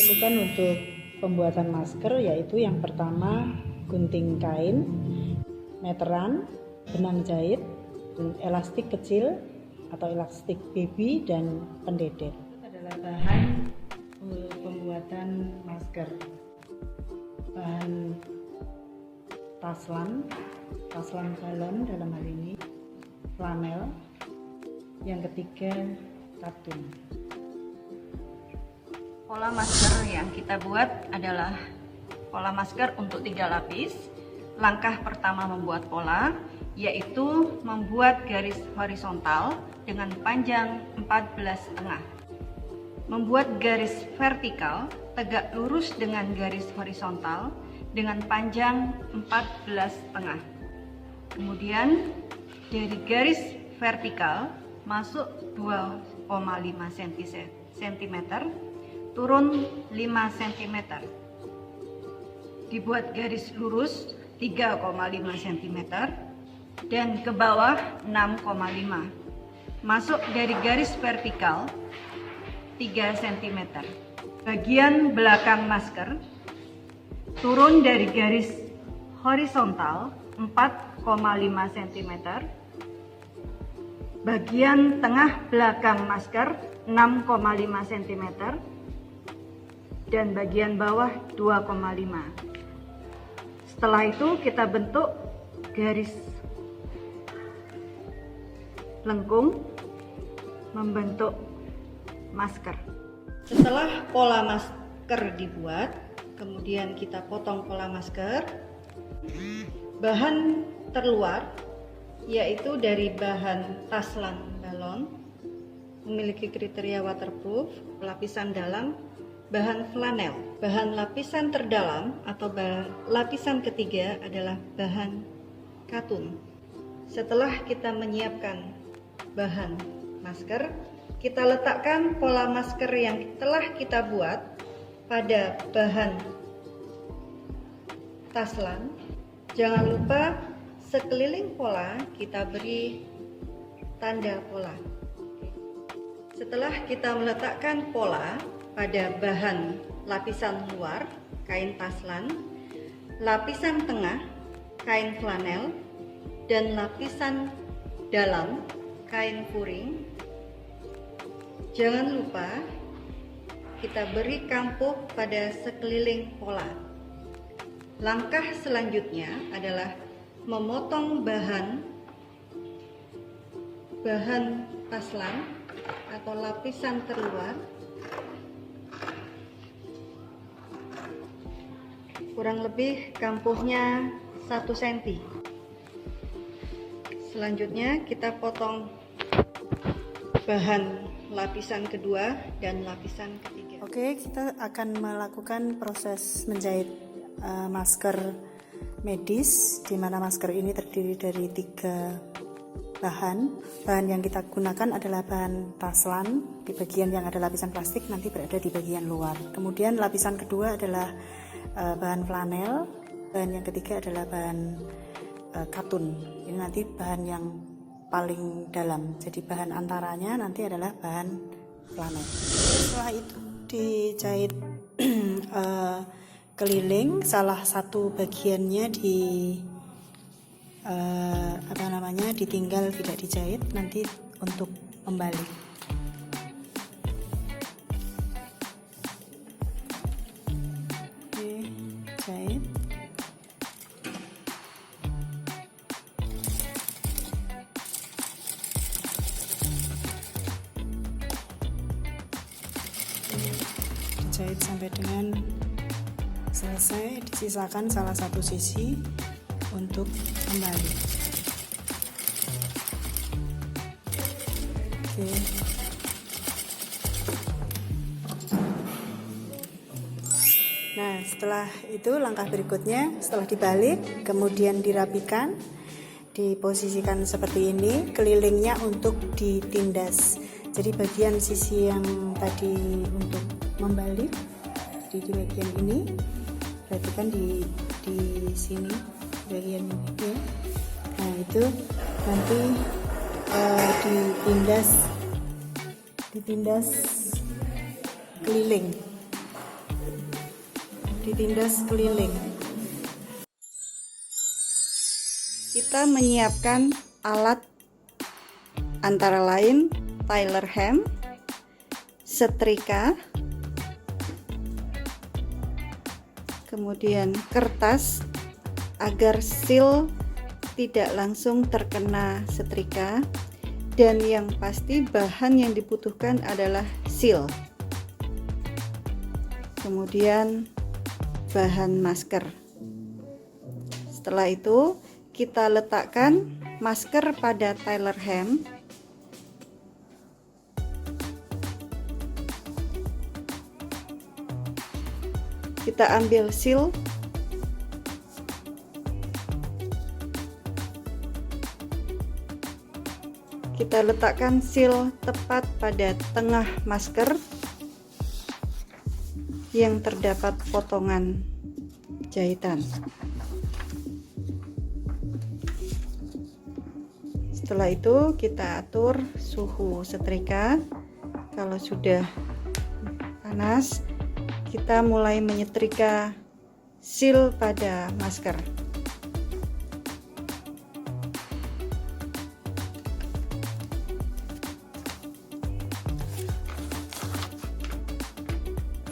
Diperlukan untuk pembuatan masker yaitu yang pertama gunting kain, meteran, benang jahit, dan elastik kecil atau elastik baby dan pendedet. Itu adalah bahan pembuatan masker. Bahan taslan galon dalam hal ini, flanel, yang ketiga katun. Pola masker yang kita buat adalah pola masker untuk 3 lapis. Langkah pertama membuat pola yaitu membuat garis horizontal dengan panjang 14,5. Membuat garis vertikal tegak lurus dengan garis horizontal dengan panjang 14,5. Kemudian dari garis vertikal masuk 2,5 cm, turun 5 cm. Dibuat garis lurus 3,5 cm dan ke bawah 6,5. Masuk dari garis vertikal 3 cm. Bagian belakang masker turun dari garis horizontal 4,5 cm. Bagian tengah belakang masker 6,5 cm. Dan bagian bawah 2,5. Setelah itu kita bentuk garis lengkung membentuk masker. Setelah pola masker dibuat, kemudian kita potong pola masker. Bahan terluar yaitu dari bahan taslan galon, memiliki kriteria waterproof, lapisan dalam bahan flanel. Bahan lapisan terdalam atau lapisan ketiga adalah bahan katun. Setelah kita menyiapkan bahan masker, kita letakkan pola masker yang telah kita buat pada bahan taslan. Jangan lupa sekeliling pola kita beri tanda pola. Setelah kita meletakkan pola pada bahan lapisan luar, kain taslan, lapisan tengah, kain flanel, dan lapisan dalam, kain furing, jangan lupa kita beri kampuh pada sekeliling pola. Langkah selanjutnya adalah memotong bahan taslan atau lapisan terluar kurang lebih kampuhnya 1 cm. Selanjutnya kita potong bahan lapisan kedua dan lapisan ketiga. Oke, kita akan melakukan proses menjahit masker medis, di mana masker ini terdiri dari 3 bahan. Bahan yang kita gunakan adalah bahan taslan, di bagian yang ada lapisan plastik nanti berada di bagian luar. Kemudian lapisan kedua adalah bahan flanel, bahan yang ketiga adalah bahan katun. Ini nanti bahan yang paling dalam, jadi bahan antaranya nanti adalah bahan flanel. Setelah itu dijahit keliling, salah satu bagiannya ditinggal tidak dijahit nanti untuk membalik. Oke, jahit. Jahit sampai dengan selesai, disisakan salah satu sisi untuk membalik. Oke. Nah, setelah itu langkah berikutnya, setelah dibalik kemudian dirapikan, diposisikan seperti ini, kelilingnya untuk ditindas. Jadi bagian sisi yang tadi untuk membalik di bagian ini, perhatikan di sini bagian itu. Nah, itu nanti ditindas keliling. ditindas keliling. Kita menyiapkan alat antara lain Tyler hem, setrika, kemudian kertas agar seal tidak langsung terkena setrika, dan yang pasti bahan yang dibutuhkan adalah seal. Kemudian bahan masker. Setelah itu kita letakkan masker pada Tyler hem. Kita ambil seal. Kita letakkan seal tepat pada tengah masker yang terdapat potongan jahitan. Setelah itu kita atur suhu setrika. Kalau sudah panas, kita mulai menyetrika seal pada masker.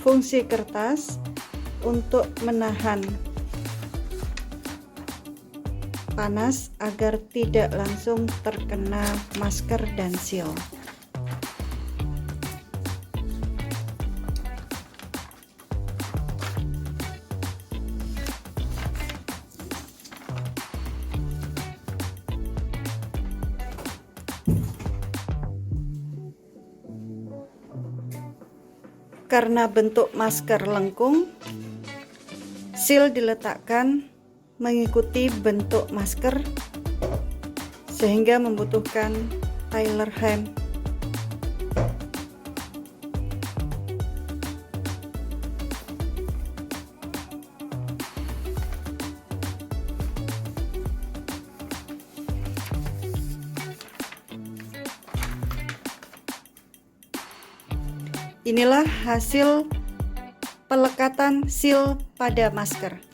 Fungsi kertas untuk menahan panas agar tidak langsung terkena masker dan seal. Karena bentuk masker lengkung, seal diletakkan mengikuti bentuk masker sehingga membutuhkan Tyler hem. Inilah hasil pelekatan seal pada masker.